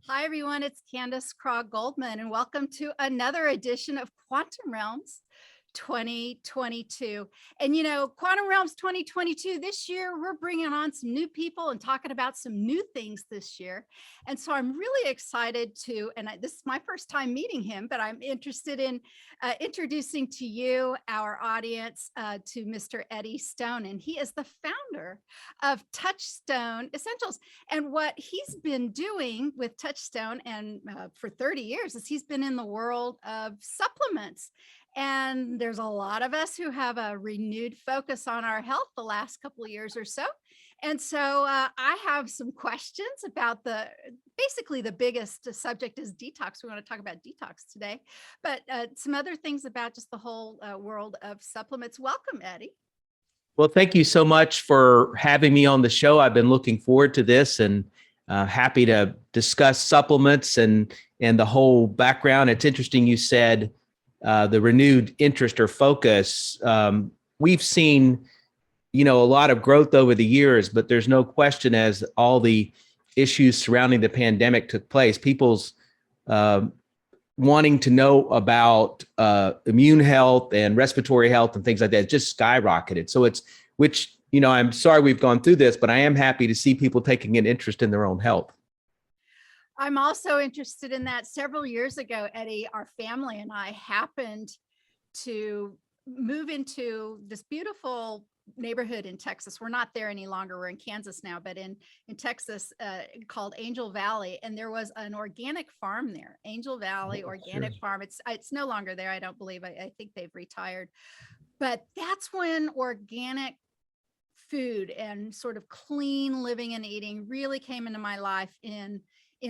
Hi, everyone. It's Candace Craw-Goldman, and welcome to another edition of Quantum Realms 2022. And Quantum Realms 2022, this year, we're bringing on some new people and talking about some new things this year. And so I'm really excited this is my first time meeting him, but I'm interested in introducing to you, our audience, to Mr. Eddie Stone. And he is the founder of Touchstone Essentials. And what he's been doing with Touchstone and for 30 years is he's been in the world of supplements. And there's a lot of us who have a renewed focus on our health the last couple of years or so. And so I have some questions about basically the biggest subject is detox. We want to talk about detox today, but some other things about just the whole world of supplements. Welcome, Eddie. Well, thank you so much for having me on the show. I've been looking forward to this and happy to discuss supplements and the whole background. It's interesting you said the renewed interest or focus. We've seen, a lot of growth over the years, but there's no question as all the issues surrounding the pandemic took place, people's wanting to know about immune health and respiratory health and things like that just skyrocketed. So I'm sorry we've gone through this, but I am happy to see people taking an interest in their own health. I'm also interested in that. Several years ago, Eddie, our family and I happened to move into this beautiful neighborhood in Texas. We're not there any longer. We're in Kansas now, but in Texas called Angel Valley. And there was an organic farm there, Angel Valley Organic Farm. It's no longer there. I don't believe. I think they've retired. But that's when organic food and sort of clean living and eating really came into my life in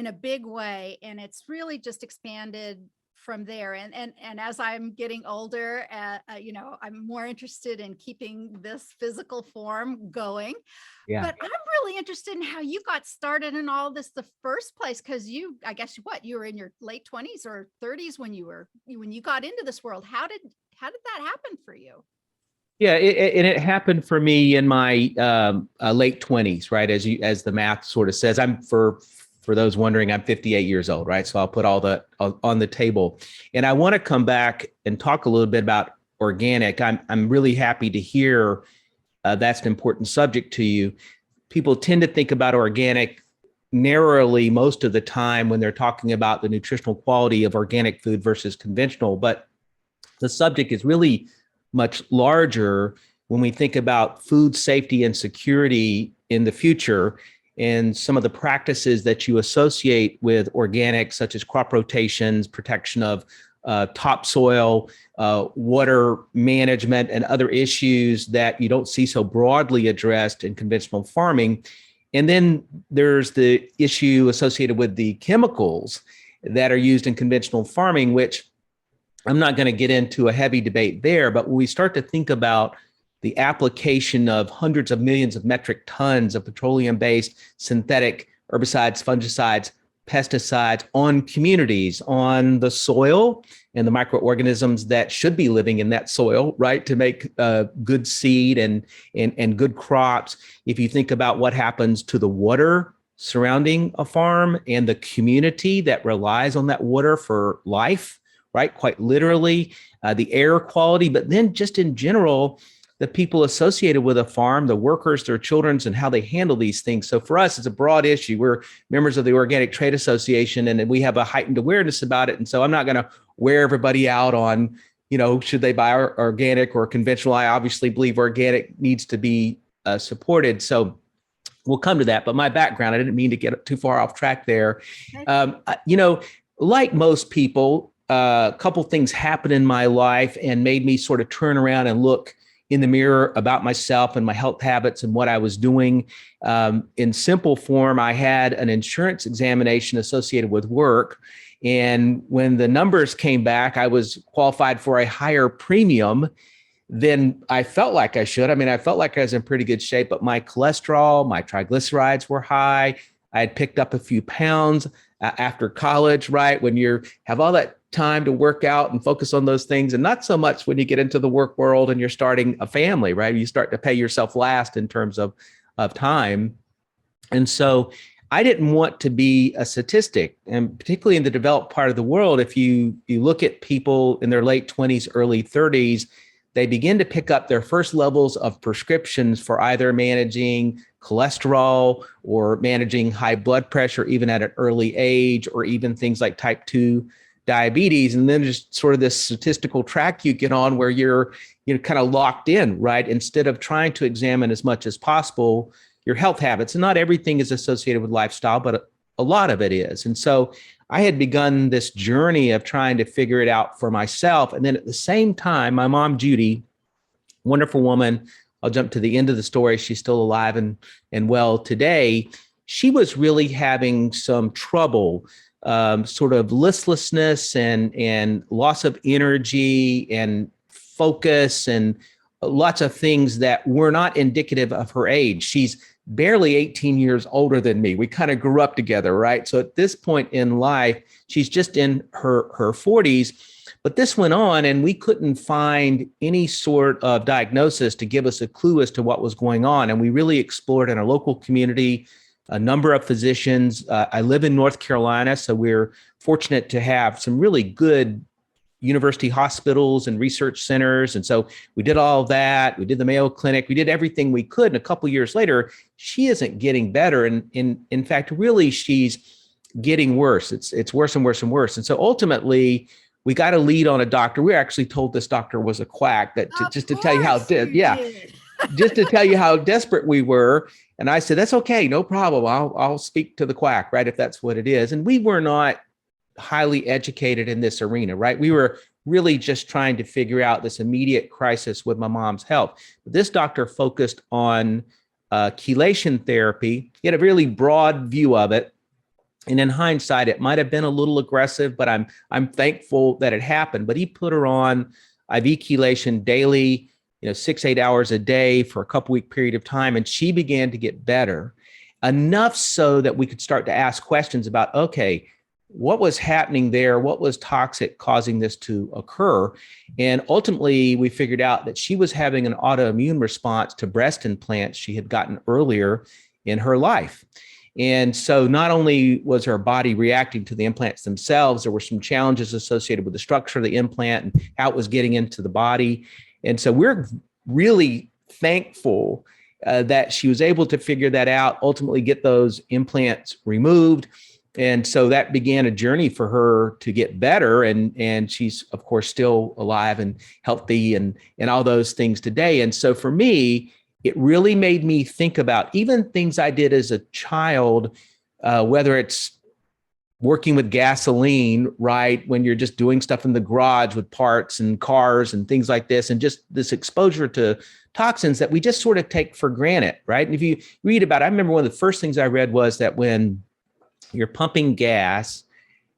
a big way. And it's really just expanded from there. And as I'm getting older, I'm more interested in keeping this physical form going. Yeah. But I'm really interested in how you got started in all this the first place, because you were in your late 20s or 30s when you got into this world. How did that happen for you? Yeah, it happened for me in my late 20s, right? As the math sort of says, for those wondering, I'm 58 years old, right? So I'll put all on the table. And I want to come back and talk a little bit about organic. I'm really happy to hear that's an important subject to you. People tend to think about organic narrowly most of the time when they're talking about the nutritional quality of organic food versus conventional, but the subject is really much larger when we think about food safety and security in the future. And some of the practices that you associate with organic, such as crop rotations, protection of topsoil, water management, and other issues that you don't see so broadly addressed in conventional farming. And then there's the issue associated with the chemicals that are used in conventional farming, which I'm not going to get into a heavy debate there. But when we start to think about the application of hundreds of millions of metric tons of petroleum-based synthetic herbicides, fungicides, pesticides on communities, on the soil and the microorganisms that should be living in that soil, right, to make good seed and good crops. If you think about what happens to the water surrounding a farm and the community that relies on that water for life, right, quite literally, the air quality, but then just in general, the people associated with a farm, the workers, their children, and how they handle these things. So for us, it's a broad issue. We're members of the Organic Trade Association, and we have a heightened awareness about it. And so I'm not going to wear everybody out on, should they buy organic or conventional? I obviously believe organic needs to be supported. So we'll come to that. But my background, I didn't mean to get too far off track there. Like most people, a couple things happened in my life and made me sort of turn around and look in the mirror about myself and my health habits and what I was doing. In simple form, I had an insurance examination associated with work. And when the numbers came back, I was qualified for a higher premium than I felt like I should. I mean, I felt like I was in pretty good shape, but my cholesterol, my triglycerides were high. I had picked up a few pounds after college, right? When you have all that time to work out and focus on those things, and not so much when you get into the work world and you're starting a family, right? You start to pay yourself last in terms of time. And so I didn't want to be a statistic. And particularly in the developed part of the world, if you look at people in their late 20s, early 30s, they begin to pick up their first levels of prescriptions for either managing cholesterol or managing high blood pressure, even at an early age, or even things like type 2 diabetes. And then just sort of this statistical track you get on where you're kind of locked in, right? Instead of trying to examine as much as possible your health habits. And not everything is associated with lifestyle, but a lot of it is. And so I had begun this journey of trying to figure it out for myself. And then at the same time, my mom, Judy, wonderful woman, I'll jump to the end of the story. She's still alive and well today. She was really having some trouble, sort of listlessness and loss of energy and focus and lots of things that were not indicative of her age. She's barely 18 years older than me. We kind of grew up together, right? So at this point in life, she's just in her 40s. But this went on, and we couldn't find any sort of diagnosis to give us a clue as to what was going on. And we really explored in our local community, a number of physicians. I live in North Carolina, so we're fortunate to have some really good university hospitals and research centers. And so we did all of that. We did the Mayo Clinic. We did everything we could. And a couple of years later, she isn't getting better. And in fact, really, she's getting worse. It's worse and worse and worse. And so ultimately, we got a lead on a doctor. We actually told this doctor was a quack, just to tell you how just to tell you how desperate we were. And I said, that's okay, no problem. I'll speak to the quack, right, if that's what it is. And we were not highly educated in this arena, right? We were really just trying to figure out this immediate crisis with my mom's health. This doctor focused on chelation therapy. He had a really broad view of it. And in hindsight, it might have been a little aggressive, but I'm thankful that it happened. But he put her on IV chelation daily, 6-8 hours a day for a couple week period of time. And she began to get better, enough so that we could start to ask questions about, okay, what was happening there? What was toxic causing this to occur? And ultimately, we figured out that she was having an autoimmune response to breast implants she had gotten earlier in her life. And so not only was her body reacting to the implants themselves, there were some challenges associated with the structure of the implant and how it was getting into the body. And so we're really thankful that she was able to figure that out, ultimately get those implants removed. And so that began a journey for her to get better. And she's, of course, still alive and healthy and all those things today. And so for me, it really made me think about even things I did as a child, whether it's working with gasoline, right? When you're just doing stuff in the garage with parts and cars and things like this, and just this exposure to toxins that we just sort of take for granted, right? And if you read about it, I remember one of the first things I read was that when you're pumping gas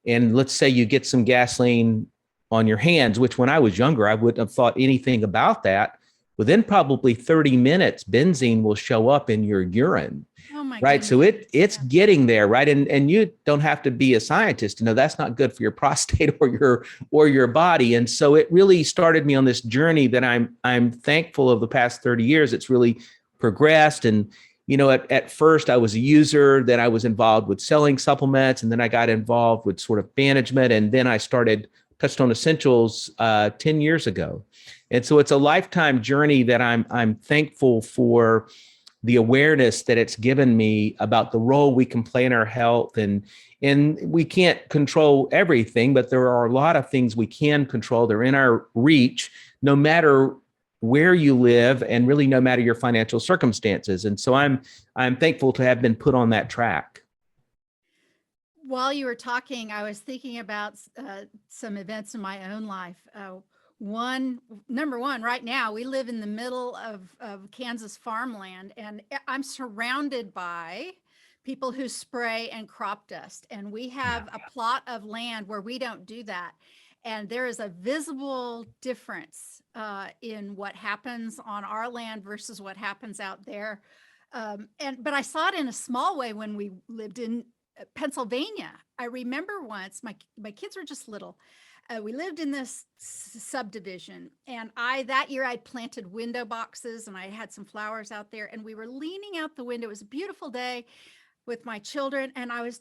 and let's say you get some gasoline on your hands, which when I was younger, I wouldn't have thought anything about that. Within probably 30 minutes, benzene will show up in your urine. Oh my right. goodness. So it's getting there. Right. And you don't have to be a scientist to know that's not good for your prostate or your body. And so it really started me on this journey that I'm thankful of the past 30 years. It's really progressed. And, at first I was a user, then I was involved with selling supplements, and then I got involved with sort of management. And then I touched on essentials 10 years ago. And so it's a lifetime journey that I'm thankful for the awareness that it's given me about the role we can play in our health. And we can't control everything, but there are a lot of things we can control. They're in our reach, no matter where you live and really no matter your financial circumstances. And so I'm thankful to have been put on that track. While you were talking, I was thinking about some events in my own life. Number one, right now we live in the middle of Kansas farmland, and I'm surrounded by people who spray and crop dust. And we have a plot of land where we don't do that. And there is a visible difference in what happens on our land versus what happens out there. But I saw it in a small way when we lived in Pennsylvania. I remember once my kids were just little. We lived in this subdivision, and that year I'd planted window boxes and I had some flowers out there, and we were leaning out the window. It was a beautiful day. with my children, and I was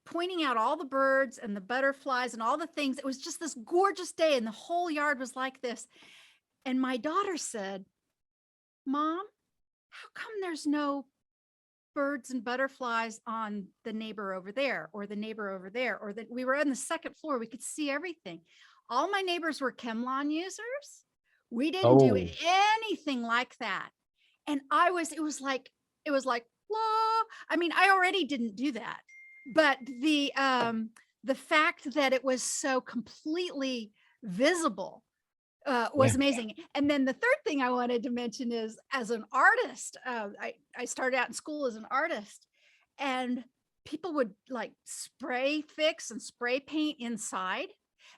pointing out all the birds and the butterflies and all the things. It was just this gorgeous day, and the whole yard was like this. And my daughter said, "Mom, how come there's no birds and butterflies on the neighbor over there, or the neighbor over there?" Or that we were on the second floor, we could see everything. All my neighbors were Chemlon users. We didn't do anything like that. And it was like, "Whoa." I mean, I already didn't do that, but the fact that it was so completely visible was amazing. And then the third thing I wanted to mention is, as an artist, I started out in school as an artist, and people would like spray fix and spray paint inside.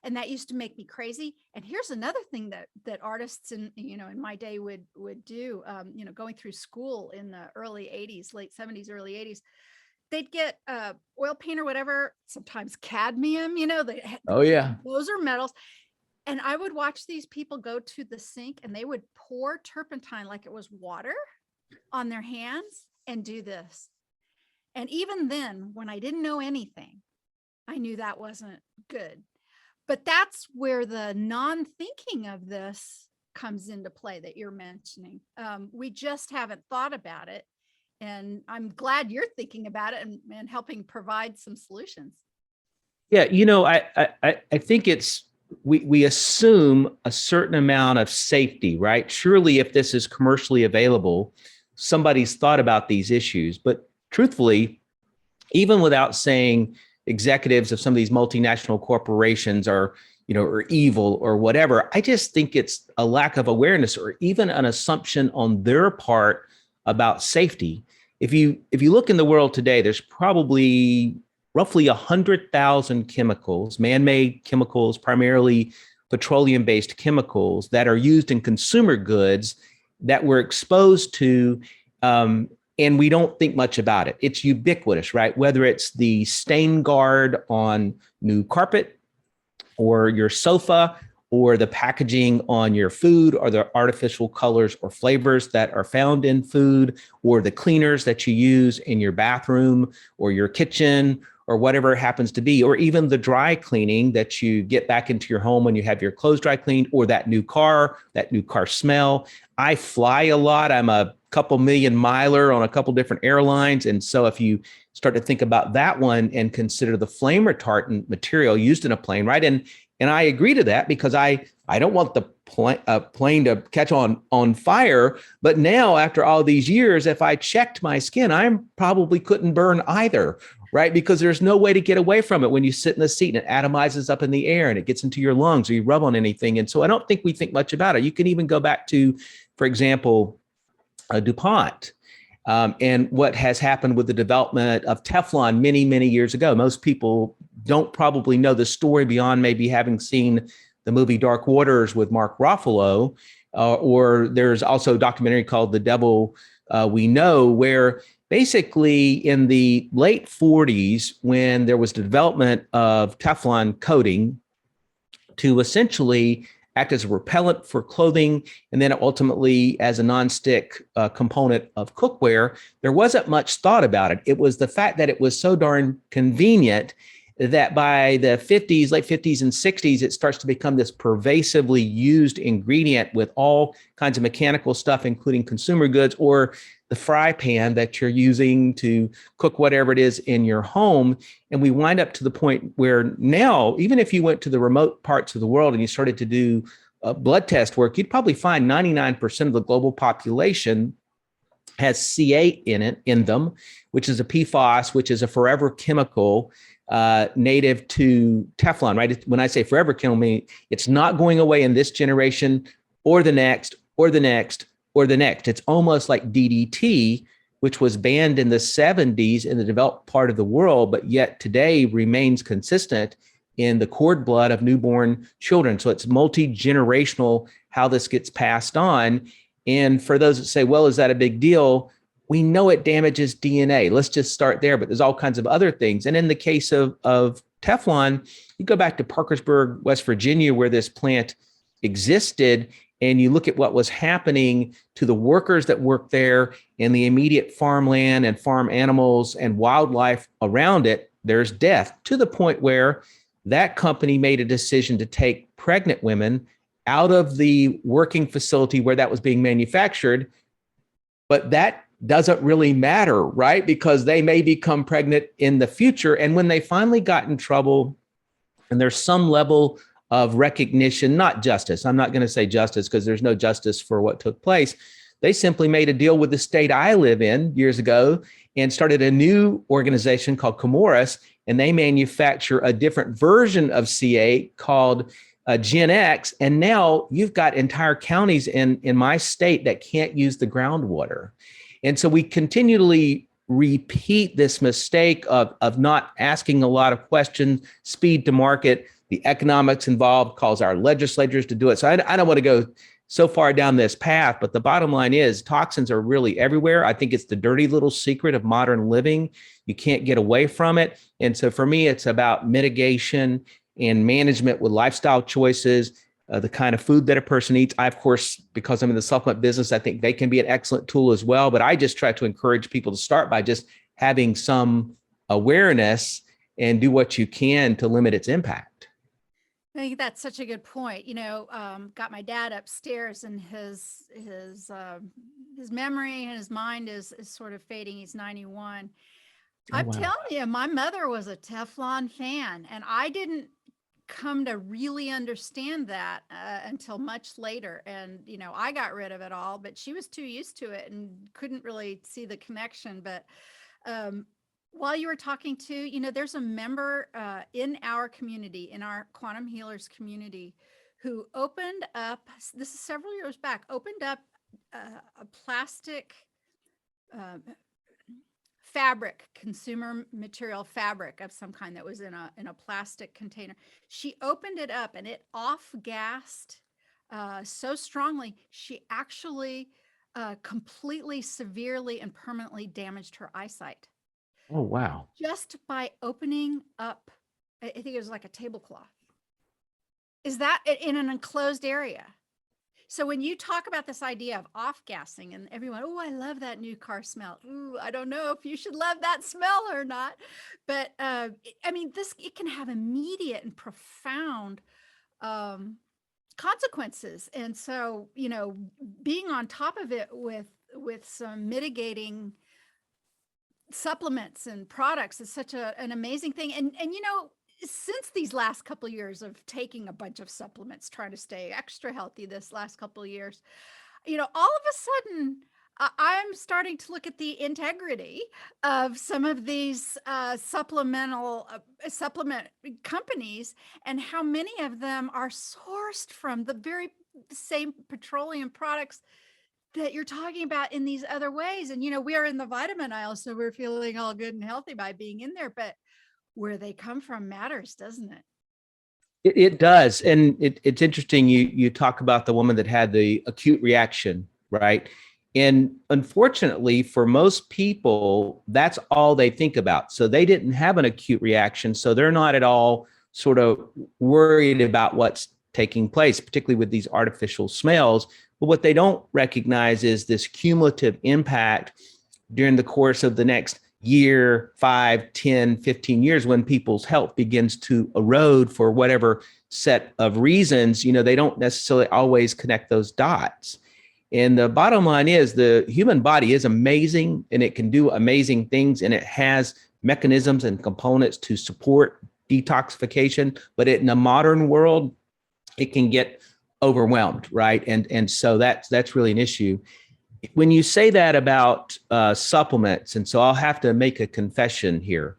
And that used to make me crazy. And here's another thing that artists in my day would do, going through school in the early 80s, late 70s, early 80s. They'd get oil paint or whatever, sometimes cadmium, those are metals. And I would watch these people go to the sink, and they would pour turpentine like it was water on their hands and do this. And even then, when I didn't know anything, I knew that wasn't good. But that's where the non-thinking of this comes into play that you're mentioning. We just haven't thought about it. And I'm glad you're thinking about it and helping provide some solutions. Yeah, I think we assume a certain amount of safety, right? Surely if this is commercially available, somebody's thought about these issues. But truthfully, even without saying executives of some of these multinational corporations are evil or whatever, I just think it's a lack of awareness, or even an assumption on their part about safety. If you look in the world today, there's probably roughly 100,000 chemicals, man-made chemicals, primarily petroleum-based chemicals, that are used in consumer goods that we're exposed to, and we don't think much about it. It's ubiquitous, right? Whether it's the stain guard on new carpet, or your sofa, or the packaging on your food, or the artificial colors or flavors that are found in food, or the cleaners that you use in your bathroom or your kitchen, or whatever it happens to be, or even the dry cleaning that you get back into your home when you have your clothes dry cleaned, or that new car smell. I fly a lot. I'm a couple million miler on a couple different airlines. And so if you start to think about that one and consider the flame retardant material used in a plane, right? And I agree to that, because I don't want the plane to catch on fire. But now, after all these years, if I checked my skin, I probably couldn't burn either, right? Because there's no way to get away from it when you sit in the seat and it atomizes up in the air and it gets into your lungs, or you rub on anything. And so I don't think we think much about it. You can even go back to, for example, DuPont, and what has happened with the development of Teflon many, many years ago. Most people don't probably know the story beyond maybe having seen the movie Dark Waters with Mark Ruffalo, or there's also a documentary called The Devil We Know, where basically in the late 40s, when there was the development of Teflon coating to essentially act as a repellent for clothing, and then ultimately as a nonstick component of cookware, there wasn't much thought about it. It was the fact that it was so darn convenient that by the 50s, late 50s and 60s, it starts to become this pervasively used ingredient with all kinds of mechanical stuff, including consumer goods, or the fry pan that you're using to cook whatever it is in your home. And we wind up to the point where now, even if you went to the remote parts of the world and you started to do blood test work, you'd probably find 99% of the global population has C8 in them, which is a PFAS, which is a forever chemical native to Teflon, right? When I say forever chemical, I mean it's not going away in this generation or the next or the next or the next. It's almost like DDT, which was banned in the 70s in the developed part of the world, but yet today remains consistent in the cord blood of newborn children. So it's multi-generational how this gets passed on. And for those that say, well, is that a big deal? We know it damages DNA. Let's just start there, but there's all kinds of other things. And in the case of Teflon, you go back to Parkersburg, West Virginia, where this plant existed, and you look at what was happening to the workers that worked there and the immediate farmland and farm animals and wildlife around it, there's death, to the point where that company made a decision to take pregnant women out of the working facility where that was being manufactured. But that doesn't really matter, right? Because they may become pregnant in the future. And when they finally got in trouble, and there's some level of recognition, not justice. I'm not going to say justice because there's no justice for what took place. They simply made a deal with the state I live in years ago and started a new organization called Comoros, and they manufacture a different version of C8 called Gen X. And now you've got entire counties in my state that can't use the groundwater. And so we continually repeat this mistake of not asking a lot of questions, speed to market. The economics involved calls our legislators to do it. So I don't want to go so far down this path, but the bottom line is toxins are really everywhere. I think it's the dirty little secret of modern living. You can't get away from it. And so for me, it's about mitigation and management with lifestyle choices, the kind of food that a person eats. I, of course, because I'm in the supplement business, I think they can be an excellent tool as well. But I just try to encourage people to start by just having some awareness and do what you can to limit its impact. I think that's such a good point. Got my dad upstairs, and his memory and his mind is sort of fading. He's 91. Oh, I'm wow. telling you, my mother was a Teflon fan, and I didn't come to really understand that until much later. And, I got rid of it all, but she was too used to it and couldn't really see the connection. But while you were talking to, there's a member in our community, in our quantum healers community, who opened up, this is several years back, opened up a plastic fabric, consumer material fabric of some kind that was in a plastic container. She opened it up and it off-gassed so strongly, she actually completely, severely, and permanently damaged her eyesight. Oh, wow. Just by opening up, I think it was like a tablecloth. Is that in an enclosed area? So when you talk about this idea of off-gassing and everyone, oh, I love that new car smell. Ooh, I don't know if you should love that smell or not. But it can have immediate and profound consequences. And so, being on top of it with some mitigating supplements and products is such an amazing thing. And since these last couple of years of taking a bunch of supplements, trying to stay extra healthy this last couple of years, all of a sudden I'm starting to look at the integrity of some of these supplement companies and how many of them are sourced from the very same petroleum products that you're talking about in these other ways. And, we are in the vitamin aisle, so we're feeling all good and healthy by being in there. But where they come from matters, doesn't it? It does. And it's interesting. You talk about the woman that had the acute reaction, right? And unfortunately, for most people, that's all they think about. So they didn't have an acute reaction. So they're not at all sort of worried about what's taking place, particularly with these artificial smells. But what they don't recognize is this cumulative impact during the course of the next year, 5, 10, 15 years, when people's health begins to erode for whatever set of reasons. They don't necessarily always connect those dots. And the bottom line is the human body is amazing and it can do amazing things, and it has mechanisms and components to support detoxification. But in a modern world, it can get overwhelmed, right? And so that's really an issue. When you say that about supplements, and so I'll have to make a confession here,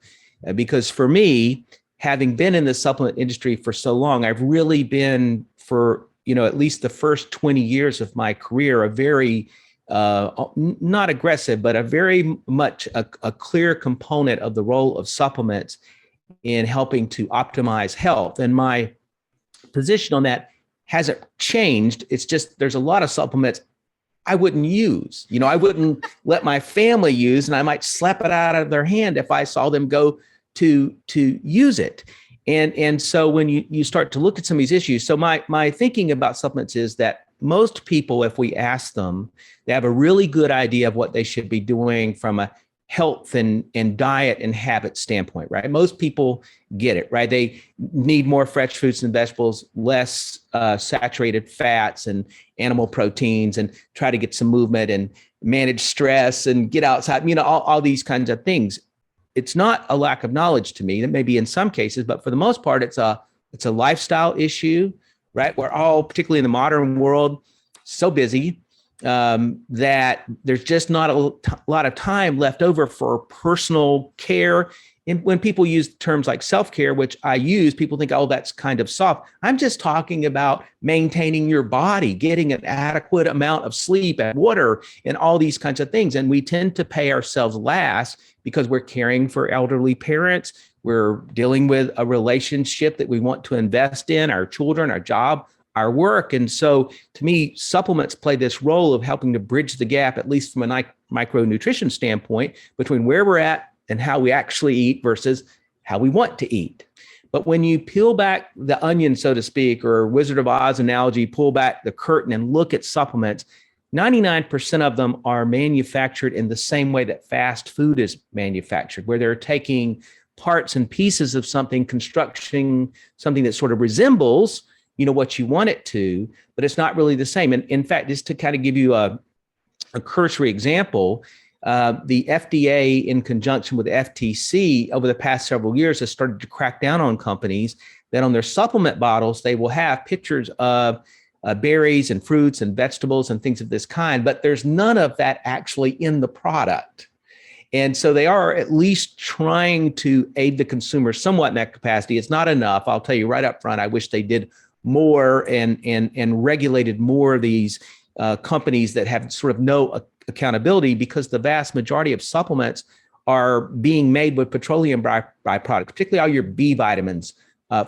because for me, having been in the supplement industry for so long, I've really been, for at least the first 20 years of my career, a very not aggressive, but a very much a clear component of the role of supplements in helping to optimize health. And my position on that hasn't changed. It's just there's a lot of supplements I wouldn't use. I wouldn't let my family use, and I might slap it out of their hand if I saw them go to use it. And so when you start to look at some of these issues, so my thinking about supplements is that most people, if we ask them, they have a really good idea of what they should be doing from a health and diet and habit standpoint, right? Most people get it, right? They need more fresh fruits and vegetables, less saturated fats and animal proteins, and try to get some movement and manage stress and get outside, all these kinds of things. It's not a lack of knowledge to me. That may be in some cases, but for the most part, it's a lifestyle issue, right? We're all, particularly in the modern world, so busy that there's just not a lot of time left over for personal care. And when people use terms like self-care, which I use, people think, oh, that's kind of soft. I'm just talking about maintaining your body, getting an adequate amount of sleep and water and all these kinds of things. And we tend to pay ourselves last because we're caring for elderly parents. We're dealing with a relationship that we want to invest in, our children, our job, our work. And so to me, supplements play this role of helping to bridge the gap, at least from a micronutrition standpoint, between where we're at and how we actually eat versus how we want to eat. But when you peel back the onion, so to speak, or Wizard of Oz analogy, pull back the curtain and look at supplements, 99% of them are manufactured in the same way that fast food is manufactured, where they're taking parts and pieces of something, constructing something that sort of resembles what you want it to, but it's not really the same. And in fact, just to kind of give you a cursory example, the FDA, in conjunction with the FTC, over the past several years, has started to crack down on companies that on their supplement bottles, they will have pictures of berries and fruits and vegetables and things of this kind, but there's none of that actually in the product. And so they are at least trying to aid the consumer somewhat in that capacity. It's not enough. I'll tell you right up front, I wish they did more and regulated more of these companies that have sort of no accountability, because the vast majority of supplements are being made with petroleum byproducts, particularly all your B vitamins,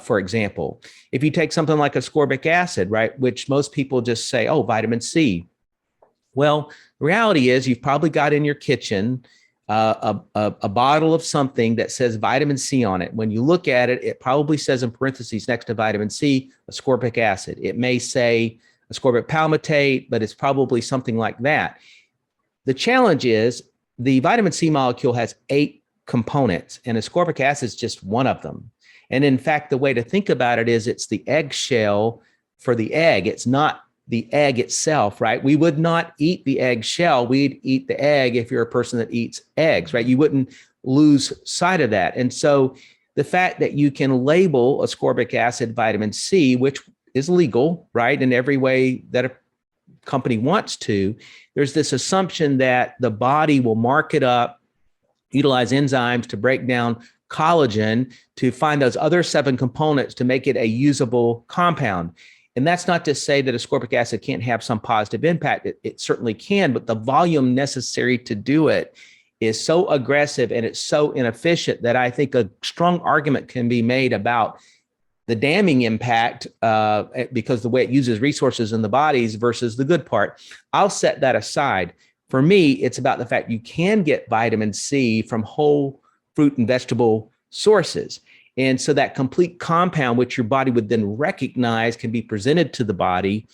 for example. If you take something like ascorbic acid, right, which most people just say, oh, vitamin C. Well, the reality is you've probably got in your kitchen a bottle of something that says vitamin C on it. When you look at it, it probably says in parentheses next to vitamin C, ascorbic acid. It may say ascorbic palmitate, but it's probably something like that. The challenge is the vitamin C molecule has 8 components, and ascorbic acid is just one of them. And in fact, the way to think about it is it's the eggshell for the egg. It's not the egg itself, right? We would not eat the egg shell. We'd eat the egg if you're a person that eats eggs, right? You wouldn't lose sight of that. And so the fact that you can label ascorbic acid vitamin C, which is legal, right, in every way that a company wants to, there's this assumption that the body will mark it up, utilize enzymes to break down collagen to find those other 7 components to make it a usable compound. And that's not to say that ascorbic acid can't have some positive impact. It certainly can, but the volume necessary to do it is so aggressive and it's so inefficient that I think a strong argument can be made about the damning impact because the way it uses resources in the bodies versus the good part. I'll set that aside. For me, it's about the fact you can get vitamin C from whole fruit and vegetable sources. And so that complete compound, which your body would then recognize, can be presented to the body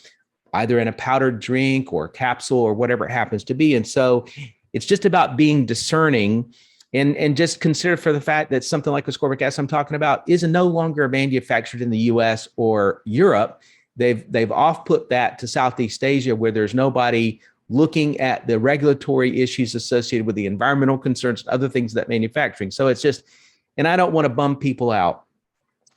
either in a powdered drink or capsule or whatever it happens to be. And so it's just about being discerning and just consider for the fact that something like ascorbic acid I'm talking about is no longer manufactured in the US or Europe. They've off-put that to Southeast Asia, where there's nobody looking at the regulatory issues associated with the environmental concerns, other things that manufacturing. So it's just, and I don't want to bum people out.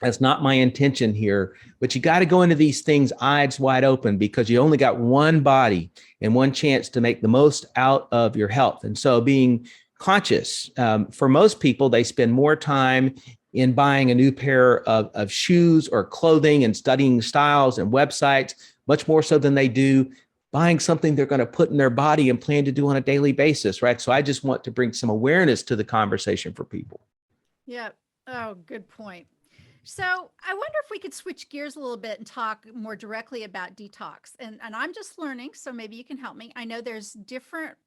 That's not my intention here, but you got to go into these things eyes wide open, because you only got one body and one chance to make the most out of your health. And so being conscious, for most people, they spend more time in buying a new pair of shoes or clothing and studying styles and websites, much more so than they do buying something they're going to put in their body and plan to do on a daily basis, right? So I just want to bring some awareness to the conversation for people. Yeah. Oh, good point. So I wonder if we could switch gears a little bit and talk more directly about detox. And I'm just learning, so maybe you can help me. I know there's different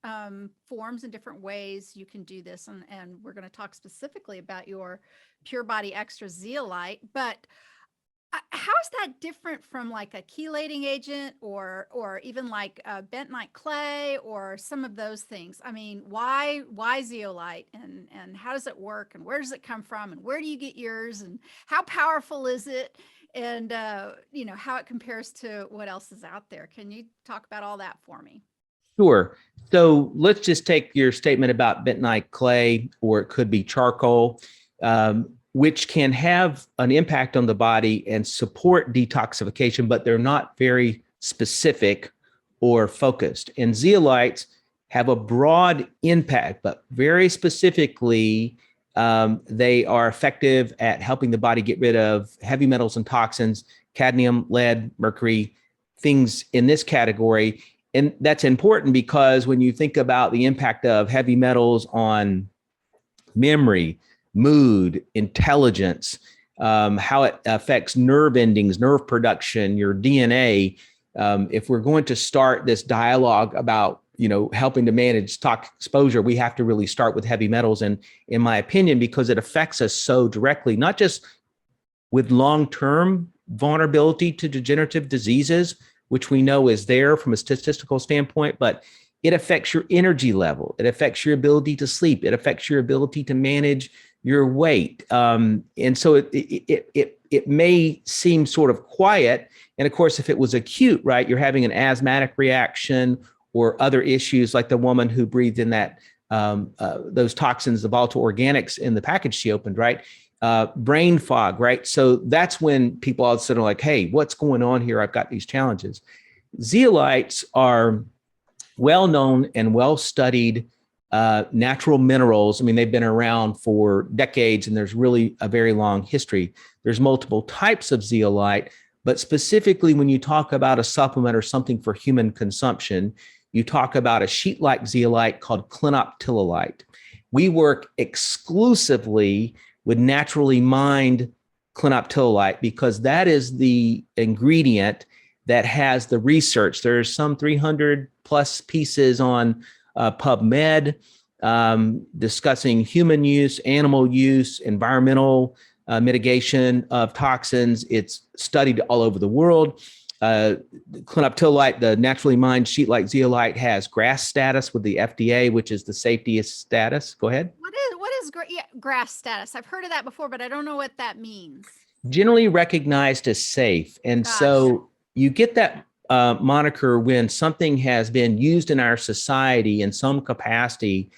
forms and different ways you can do this. And we're going to talk specifically about your Pure Body Extra Zeolite. But How is that different from like a chelating agent or even like bentonite clay or some of those things? I mean, why zeolite and how does it work and where does it come from and where do you get yours and how powerful is it? And how it compares to what else is out there. Can you talk about all that for me? Sure. So let's just take your statement about bentonite clay, or it could be charcoal, which can have an impact on the body and support detoxification, but they're not very specific or focused. And zeolites have a broad impact, but very specifically, they are effective at helping the body get rid of heavy metals and toxins, cadmium, lead, mercury, things in this category. And that's important because when you think about the impact of heavy metals on memory, mood, intelligence, how it affects nerve endings, nerve production, your DNA. If we're going to start this dialogue about, helping to manage toxic exposure, we have to really start with heavy metals. And in my opinion, because it affects us so directly, not just with long-term vulnerability to degenerative diseases, which we know is there from a statistical standpoint, but it affects your energy level. It affects your ability to sleep. It affects your ability to manage your weight. And so it may seem sort of quiet. And of course, if it was acute, right, you're having an asthmatic reaction or other issues like the woman who breathed in that those toxins, the volatile organics in the package she opened, right? Brain fog, right? So that's when people all of a sudden are like, hey, what's going on here? I've got these challenges. Zeolites are well-known and well-studied natural minerals. I mean, they've been around for decades and there's really a very long history. There's multiple types of zeolite, but specifically when you talk about a supplement or something for human consumption, you talk about a sheet-like zeolite called clinoptilolite. We work exclusively with naturally mined clinoptilolite because that is the ingredient that has the research. There's some 300 plus pieces on PubMed discussing human use, animal use, environmental mitigation of toxins. It's studied all over the world. Clinoptilolite, the naturally mined sheet-like zeolite, has GRAS status with the FDA, which is the safety status. Go ahead. What is GRAS status? I've heard of that before, but I don't know what that means. Generally recognized as safe. And Gosh. So you get that moniker when something has been used in our society in some capacity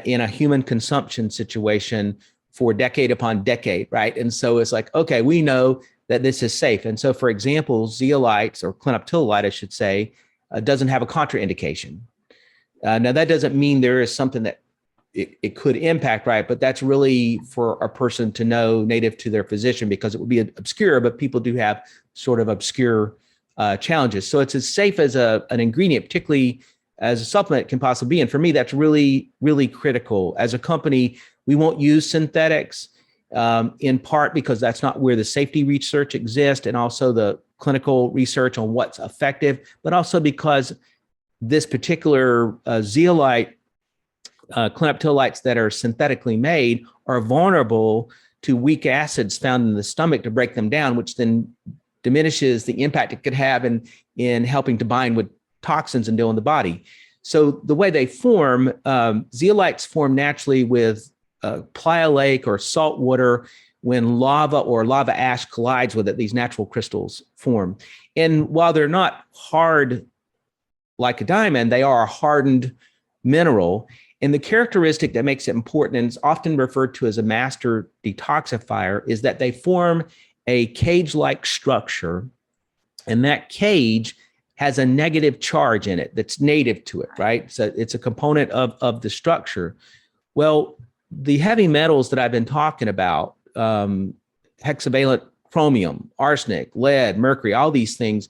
in a human consumption situation for decade upon decade, right? And so it's like, okay, we know that this is safe. And so, for example, zeolites, or clinoptilolite, I should say, doesn't have a contraindication. Now, that doesn't mean there is something that it could impact, right? But that's really for a person to know native to their physician, because it would be obscure, but people do have sort of obscure challenges. So it's as safe as an ingredient, particularly as a supplement can possibly be. And for me, that's really, really critical. As a company, we won't use synthetics in part because that's not where the safety research exists, and also the clinical research on what's effective, but also because this particular zeolite, clinoptilolites that are synthetically made, are vulnerable to weak acids found in the stomach to break them down, which then diminishes the impact it could have in helping to bind with toxins and deal in the body. So the way they form, zeolites form naturally with playa lake or salt water. When lava or lava ash collides with it, these natural crystals form. And while they're not hard like a diamond, they are a hardened mineral. And the characteristic that makes it important, and it's often referred to as a master detoxifier, is that they form a cage-like structure, and that cage has a negative charge in it that's native to it, right? So it's a component of the structure. Well, the heavy metals that I've been talking about, hexavalent chromium, arsenic, lead, mercury, all these things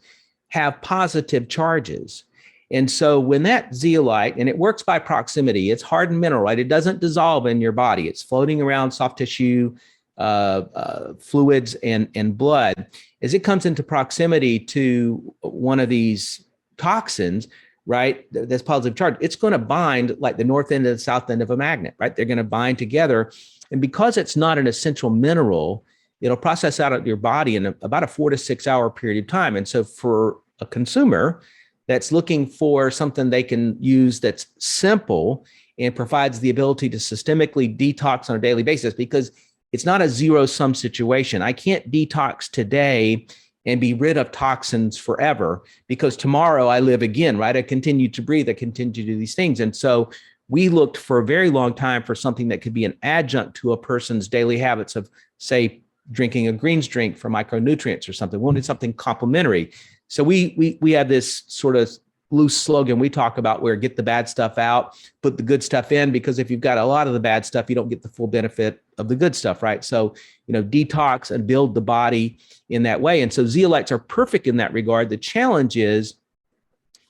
have positive charges. And so when that zeolite, and it works by proximity, it's hardened mineral, right? It doesn't dissolve in your body. It's floating around soft tissue, fluids, and blood. As it comes into proximity to one of these toxins, right, that's positive charge, it's going to bind like the north end and the south end of a magnet, right? They're going to bind together. And because it's not an essential mineral, it'll process out of your body in about a 4 to 6 hour period of time. And so for a consumer that's looking for something they can use that's simple and provides the ability to systemically detox on a daily basis, because it's not a zero-sum situation. I can't detox today and be rid of toxins forever, because tomorrow I live again, right? I continue to breathe, I continue to do these things. And so we looked for a very long time for something that could be an adjunct to a person's daily habits of, say, drinking a greens drink for micronutrients or something. We wanted something complementary. So we have this sort of loose slogan we talk about, where get the bad stuff out, put the good stuff in, because if you've got a lot of the bad stuff, you don't get the full benefit of the good stuff, right? So, detox and build the body in that way. And so zeolites are perfect in that regard. The challenge is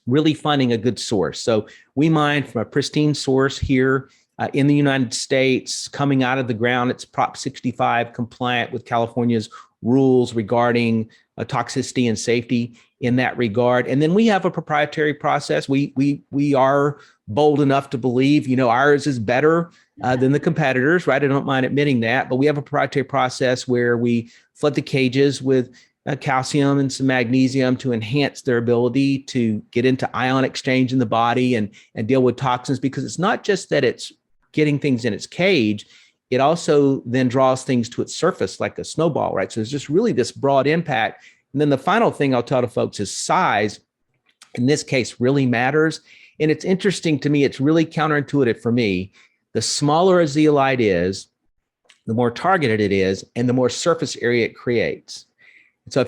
really finding a good source. So we mine from a pristine source here in the United States, coming out of the ground. It's Prop 65 compliant with California's rules regarding toxicity and safety in that regard. And then we have a proprietary process. We are bold enough to believe, ours is better than the competitors, right? I don't mind admitting that, but we have a proprietary process where we flood the cages with calcium and some magnesium to enhance their ability to get into ion exchange in the body and deal with toxins, because it's not just that it's getting things in its cage, it also then draws things to its surface like a snowball, right? So there's just really this broad impact. And then the final thing I'll tell to folks is size, in this case, really matters. And it's interesting to me, it's really counterintuitive for me. The smaller a zeolite is, the more targeted it is, and the more surface area it creates. So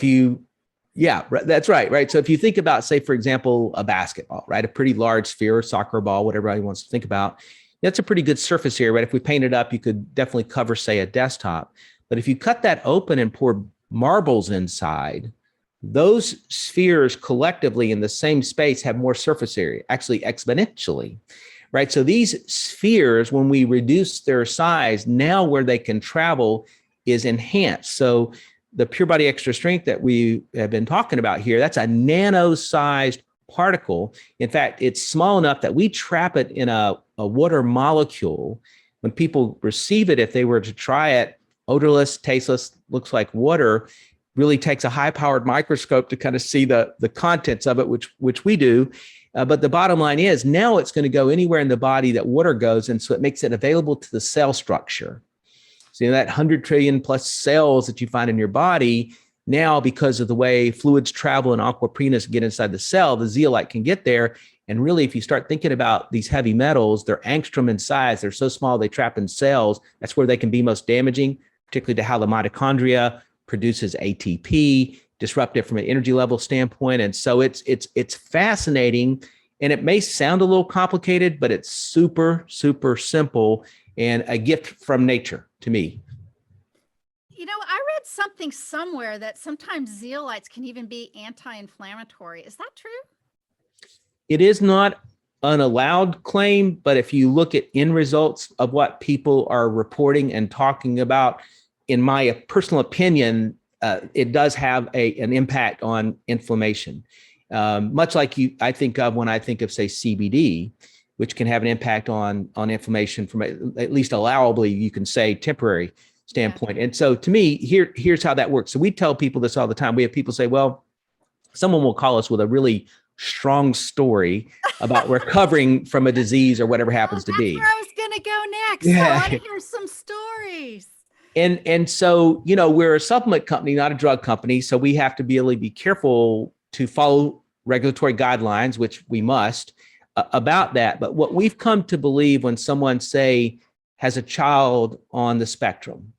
that's right. So if you think about, say, for example, a basketball, right? A pretty large sphere, soccer ball, whatever everybody wants to think about, that's a pretty good surface area, right? If we paint it up, you could definitely cover, say, a desktop. But if you cut that open and pour marbles inside, those spheres collectively in the same space have more surface area, actually exponentially, right? So these spheres, when we reduce their size, now where they can travel is enhanced. So the Pure Body Extra Strength that we have been talking about here, that's a nano-sized particle. In fact, it's small enough that we trap it in a water molecule. When people receive it, if they were to try it, odorless, tasteless, looks like water, really takes a high-powered microscope to kind of see the contents of it, which we do. But the bottom line is, now it's going to go anywhere in the body that water goes, and so it makes it available to the cell structure. So that 100 trillion plus cells that you find in your body, now because of the way fluids travel and aquaprinas get inside the cell, the zeolite can get there. And really, if you start thinking about these heavy metals, they're angstrom in size. They're so small, they trap in cells. That's where they can be most damaging, particularly to how the mitochondria produces ATP, disruptive from an energy level standpoint. And so it's fascinating. And it may sound a little complicated, but it's super, super simple and a gift from nature to me. I read something somewhere that sometimes zeolites can even be anti-inflammatory. Is that true? It is not an allowed claim, but if you look at end results of what people are reporting and talking about, in my personal opinion, it does have an impact on inflammation. Much like I think of when I think of, say, CBD, which can have an impact on inflammation from at least allowably, you can say, temporary standpoint. And so to me, here's how that works. So we tell people this all the time. We have people say, well, someone will call us with a really strong story about recovering from a disease or whatever happens to be. That's where I was going to go next. I want to hear some stories. And so, we're a supplement company, not a drug company. So we have to really be careful to follow regulatory guidelines, which we must, about that. But what we've come to believe when someone, say, has a child on the spectrum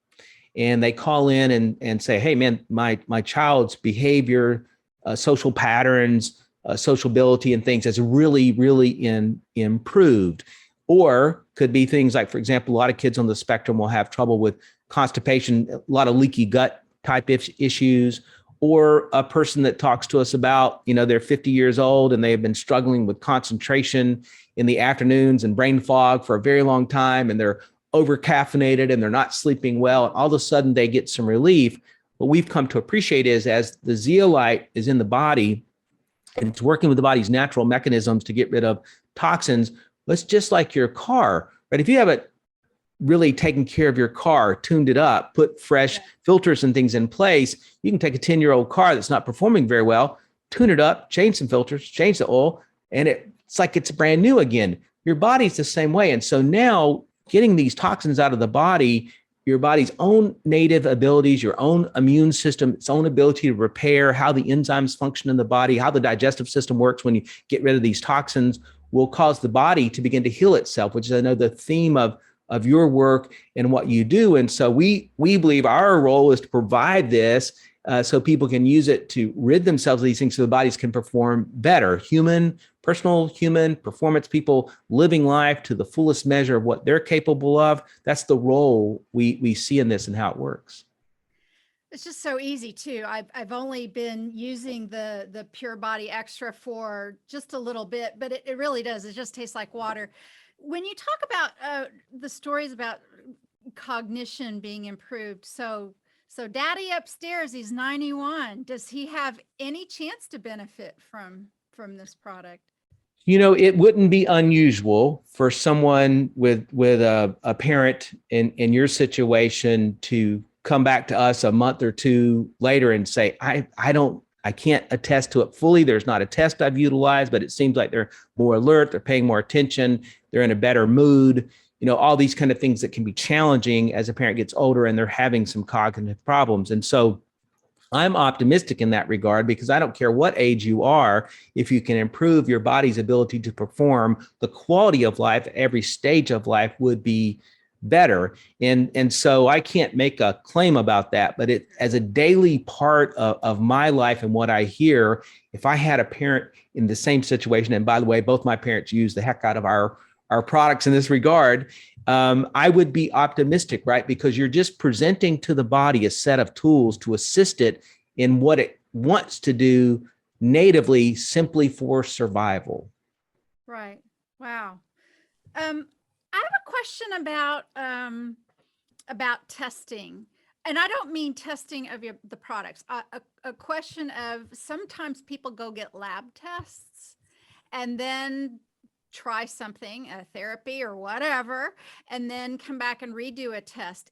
and they call in and say, hey, man, my child's behavior, social patterns, sociability and things has really, really improved. Or could be things like, for example, a lot of kids on the spectrum will have trouble with constipation, a lot of leaky gut type issues, or a person that talks to us about, they're 50 years old and they have been struggling with concentration in the afternoons and brain fog for a very long time, and they're over caffeinated and they're not sleeping well. And all of a sudden they get some relief. What we've come to appreciate is, as the zeolite is in the body and it's working with the body's natural mechanisms to get rid of toxins, it's just like your car, right? If you have it really taken care of your car, tuned it up, put fresh filters and things in place, you can take a 10-year-old car that's not performing very well, tune it up, change some filters, change the oil, and it's like it's brand new again. Your body's the same way. And so now getting these toxins out of the body, your body's own native abilities, your own immune system, its own ability to repair, how the enzymes function in the body, how the digestive system works when you get rid of these toxins, will cause the body to begin to heal itself, which is, I know, the theme of your work and what you do. And so we believe our role is to provide this so people can use it to rid themselves of these things so the bodies can perform better. Personal human performance, people living life to the fullest measure of what they're capable of. That's the role we see in this and how it works. It's just so easy too. I've only been using the Pure Body Extra for just a little bit, but it really does. It just tastes like water. When you talk about the stories about cognition being improved, so Daddy upstairs, he's 91. Does he have any chance to benefit from this product? You know, it wouldn't be unusual for someone with a parent in your situation to come back to us a month or two later and say, I can't attest to it fully. There's not a test I've utilized, but it seems like they're more alert, they're paying more attention, they're in a better mood, you know, all these kind of things that can be challenging as a parent gets older and they're having some cognitive problems. And so I'm optimistic in that regard, because I don't care what age you are, if you can improve your body's ability to perform, the quality of life, every stage of life would be better. And so I can't make a claim about that, but it, as a daily part of my life and what I hear, if I had a parent in the same situation, and by the way, both my parents use the heck out of our products in this regard, I would be optimistic, right? Because you're just presenting to the body a set of tools to assist it in what it wants to do natively, simply for survival. Right. Wow. I have a question about testing, and I don't mean testing of the products. A question of, sometimes people go get lab tests and then try something, a therapy or whatever, and then come back and redo a test.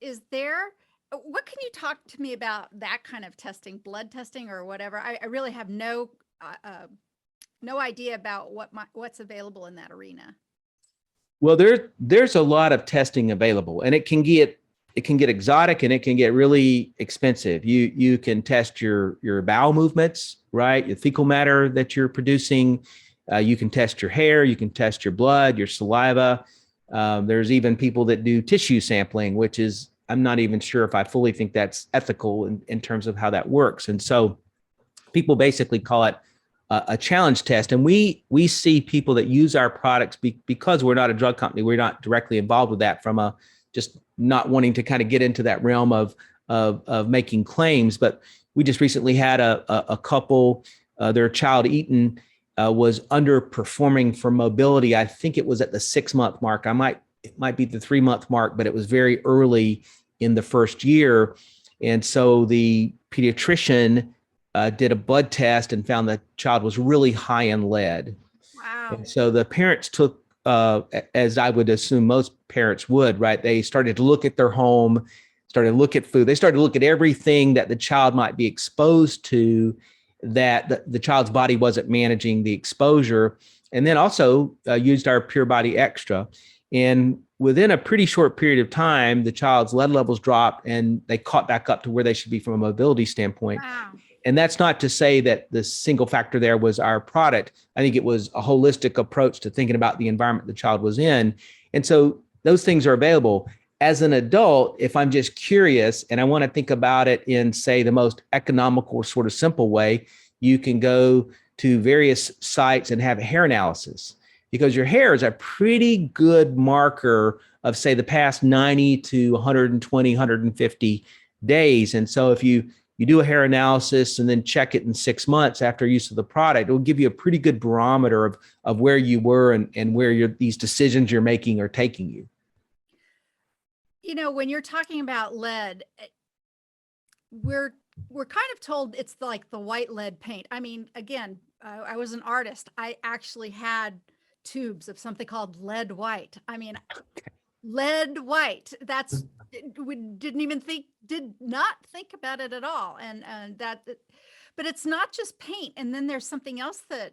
What can you talk to me about that kind of testing, blood testing or whatever? I really have no idea about what's available in that arena. Well, there's a lot of testing available, and it can get exotic and it can get really expensive. You can test your bowel movements, right? Your fecal matter that you're producing. You can test your hair, you can test your blood, your saliva. There's even people that do tissue sampling, which is, I'm not even sure if I fully think that's ethical in terms of how that works. And so people basically call it a challenge test. And we see people that use our products because we're not a drug company, we're not directly involved with that, from a just not wanting to kind of get into that realm of making claims. But we just recently had a couple, their child Eaton was underperforming for mobility. I think it was at the 6-month mark. It might be the 3-month mark, but it was very early in the first year. And so the pediatrician did a blood test and found the child was really high in lead. Wow. And so the parents took, as I would assume most parents would, right? They started to look at their home, started to look at food. They started to look at everything that the child might be exposed to, that the child's body wasn't managing the exposure. And then also used our Pure Body Extra. And within a pretty short period of time, the child's lead levels dropped and they caught back up to where they should be from a mobility standpoint. Wow. And that's not to say that the single factor there was our product. I think it was a holistic approach to thinking about the environment the child was in. And so those things are available. As an adult, if I'm just curious and I want to think about it in, say, the most economical, sort of simple way, you can go to various sites and have a hair analysis, because your hair is a pretty good marker of, say, the past 90 to 120, 150 days. And so if you do a hair analysis and then check it in 6 months after use of the product, it will give you a pretty good barometer of where you were and where these decisions you're making are taking you. You know, when you're talking about lead, we're kind of told it's like the white lead paint. I mean, again, I was an artist. I actually had tubes of something called lead white. I mean, lead white. That's, we did not think about it at all. And that, but it's not just paint. And then there's something else that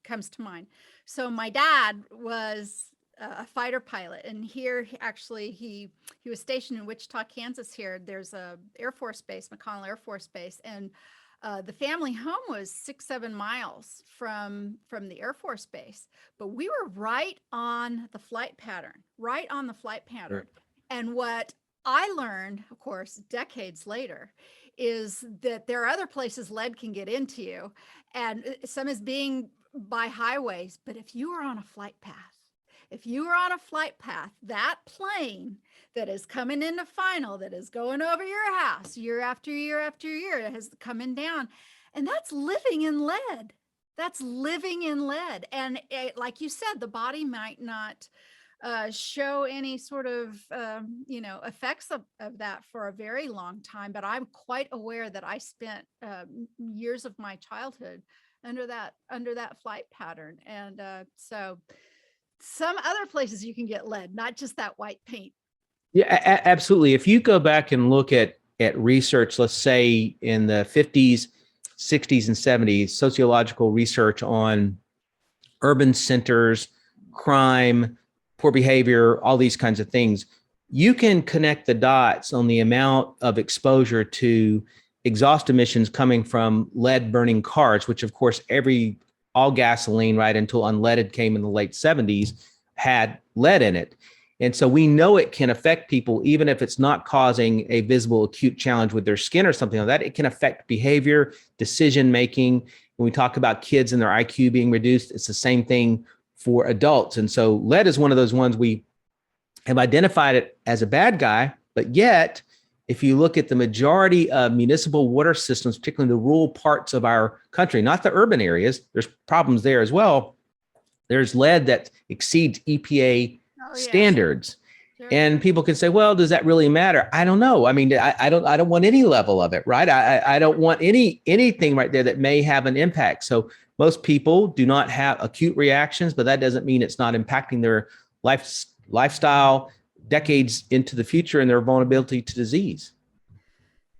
comes to mind. So my dad was a fighter pilot, and here he was stationed in Wichita, Kansas. Here there's a Air Force base, McConnell Air Force Base, and the family home was 6-7 miles from the Air Force Base, but we were right on the flight pattern, Sure. And what I learned, of course, decades later, is that there are other places lead can get into you, and some is being by highways. But if you are on a flight path, that plane that is coming into final, that is going over your house year after year after year, it has coming down, and that's living in lead. And like you said, the body might not show any sort of effects of that for a very long time, but I'm quite aware that I spent years of my childhood under that flight pattern. And so some other places you can get lead, not just that white paint. Yeah, absolutely. If you go back and look at research, let's say in the 50s, 60s, and 70s, sociological research on urban centers, crime, poor behavior, all these kinds of things, you can connect the dots on the amount of exposure to exhaust emissions coming from lead burning cars, which of course all gasoline, right, until unleaded came in the late 70s, had lead in it. And so we know it can affect people, even if it's not causing a visible acute challenge with their skin or something like that. It can affect behavior, decision-making. When we talk about kids and their IQ being reduced, it's the same thing for adults. And so lead is one of those ones we have identified it as a bad guy, but yet if you look at the majority of municipal water systems, particularly the rural parts of our country, not the urban areas, there's problems there as well. There's lead that exceeds EPA standards. Sure. And people can say, well, does that really matter? I don't know. I mean, I don't want any level of it, right? I don't want anything right there that may have an impact. So most people do not have acute reactions, but that doesn't mean it's not impacting their lifestyle decades into the future and their vulnerability to disease.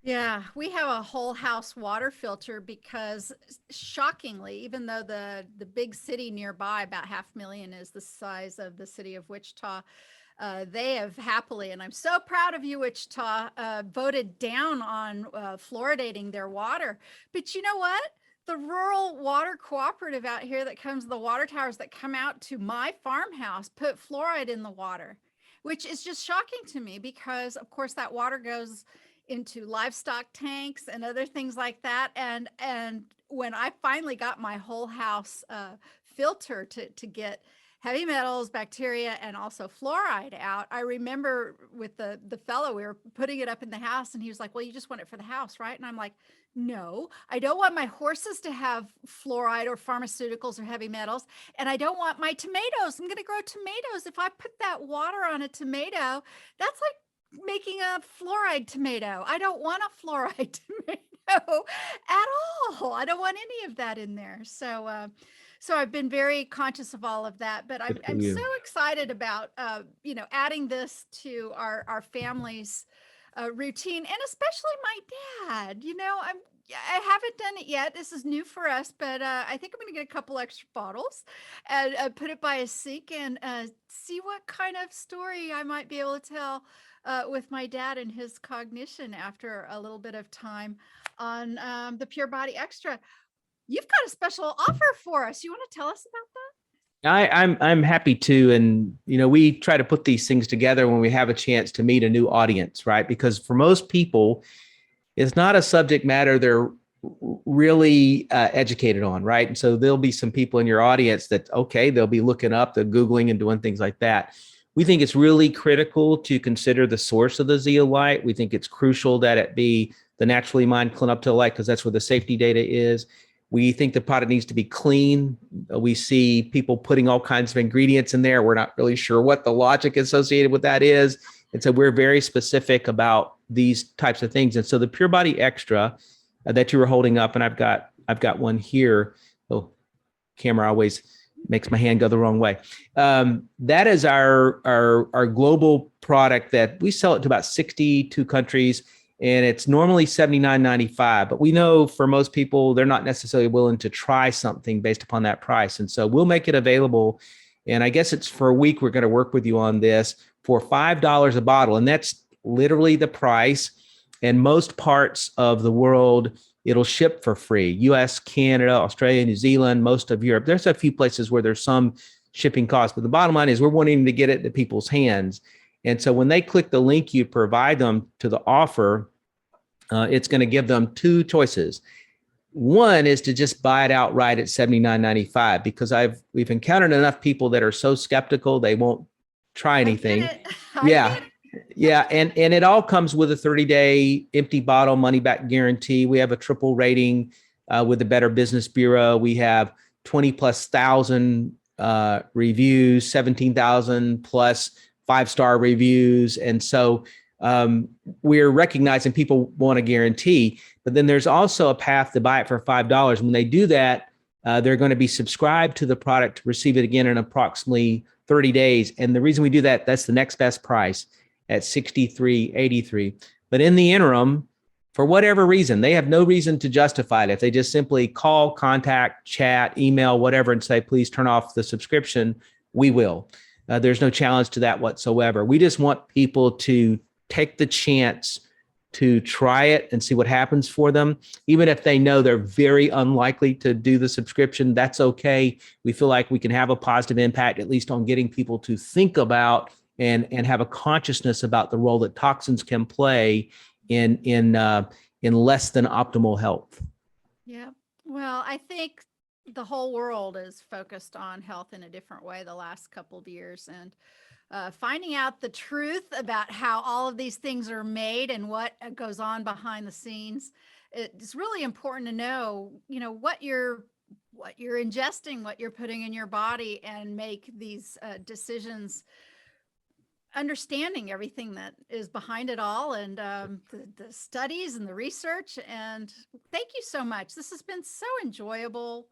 Yeah, we have a whole house water filter because shockingly, even though the big city nearby, about 500,000, is the size of the city of Wichita, they have happily, and I'm so proud of you, Wichita, voted down on fluoridating their water. But you know what? The rural water cooperative out here that comes, the water towers that come out to my farmhouse, put fluoride in the water, which is just shocking to me because, of course, that water goes into livestock tanks and other things like that. And when I finally got my whole house filter to get heavy metals, bacteria, and also fluoride out, I remember with the fellow, we were putting it up in the house, and he was like, well, you just want it for the house, right? And I'm like, no, I don't want my horses to have fluoride or pharmaceuticals or heavy metals. And I don't want my tomatoes. I'm going to grow tomatoes. If I put that water on a tomato, that's like making a fluoride tomato. I don't want a fluoride tomato at all. I don't want any of that in there. So, so I've been very conscious of all of that, but I'm so excited about, adding this to our family's routine, and especially my dad. I haven't done it yet. This is new for us, but I think I'm going to get a couple extra bottles and put it by a sink and see what kind of story I might be able to tell with my dad and his cognition after a little bit of time on the Pure Body Extra. You've got a special offer for us. You want to tell us about that? I'm happy to. And, we try to put these things together when we have a chance to meet a new audience, right? Because for most people, it's not a subject matter they're really educated on, right? And so there'll be some people in your audience that, okay, they'll be looking up, they're Googling and doing things like that. We think it's really critical to consider the source of the zeolite. We think it's crucial that it be the naturally mined clinoptilolite because that's where the safety data is. We think the product needs to be clean. We see people putting all kinds of ingredients in there. We're not really sure what the logic associated with that is. And so we're very specific about these types of things. And so the Pure Body Extra that you were holding up, and I've got one here. Oh, camera always makes my hand go the wrong way. That is our global product that we sell it to about 62 countries, and it's normally $79.95. But we know for most people, they're not necessarily willing to try something based upon that price. And so we'll make it available. And I guess it's for a week. We're going to work with you on this for $5 a bottle. And that's literally the price. And most parts of the world, it'll ship for free. US, Canada, Australia, New Zealand, most of Europe. There's a few places where there's some shipping costs, but the bottom line is we're wanting to get it to people's hands. And so when they click the link you provide them to the offer, it's going to give them two choices. One is to just buy it outright at $79.95, because we've encountered enough people that are so skeptical they won't try anything. Yeah. Yeah. And it all comes with a 30-day empty bottle money back guarantee. We have a triple rating with the Better Business Bureau. We have 20,000+ reviews, 17,000+ 5-star reviews. And so we're recognizing people want a guarantee, but then there's also a path to buy it for $5. When they do that, they're going to be subscribed to the product to receive it again in approximately 30 days. And the reason we do that, that's the next best price at $63.83. But in the interim, for whatever reason, they have no reason to justify it. If they just simply call, contact, chat, email, whatever, and say, please turn off the subscription, we will. There's no challenge to that whatsoever. We just want people to take the chance to try it and see what happens for them. Even if they know they're very unlikely to do the subscription, that's okay. We feel like we can have a positive impact, at least on getting people to think about and have a consciousness about the role that toxins can play in less than optimal health. Yeah. Well, I think the whole world is focused on health in a different way the last couple of years, and finding out the truth about how all of these things are made and what goes on behind the scenes. It's really important to know, what you're ingesting, what you're putting in your body, and make these decisions, understanding everything that is behind it all, and the studies and the research. And thank you so much. This has been so enjoyable.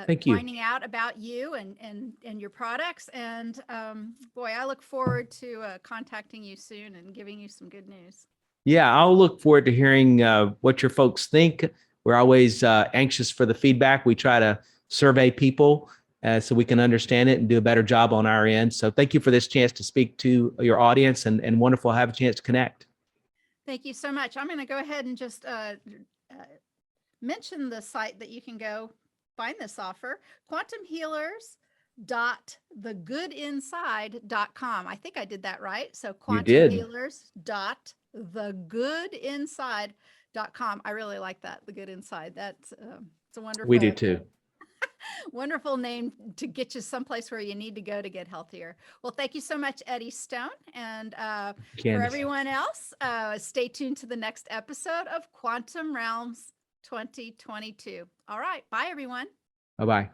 Thank you. Finding out about you and your products. And boy, I look forward to contacting you soon and giving you some good news. Yeah, I'll look forward to hearing what your folks think. We're always anxious for the feedback. We try to survey people so we can understand it and do a better job on our end. So thank you for this chance to speak to your audience, and wonderful to have a chance to connect. Thank you so much. I'm going to go ahead and just mention the site that you can go find this offer: quantumhealers.thegoodinside.com. I think I did that right. So quantumhealers.thegoodinside.com. I really like that. The Good Inside. That's it's a wonderful. We do too. Wonderful name to get you someplace where you need to go to get healthier. Well, thank you so much, Eddie Stone. And for everyone else, stay tuned to the next episode of Quantum Realms 2022. All right. Bye, everyone. Bye-bye.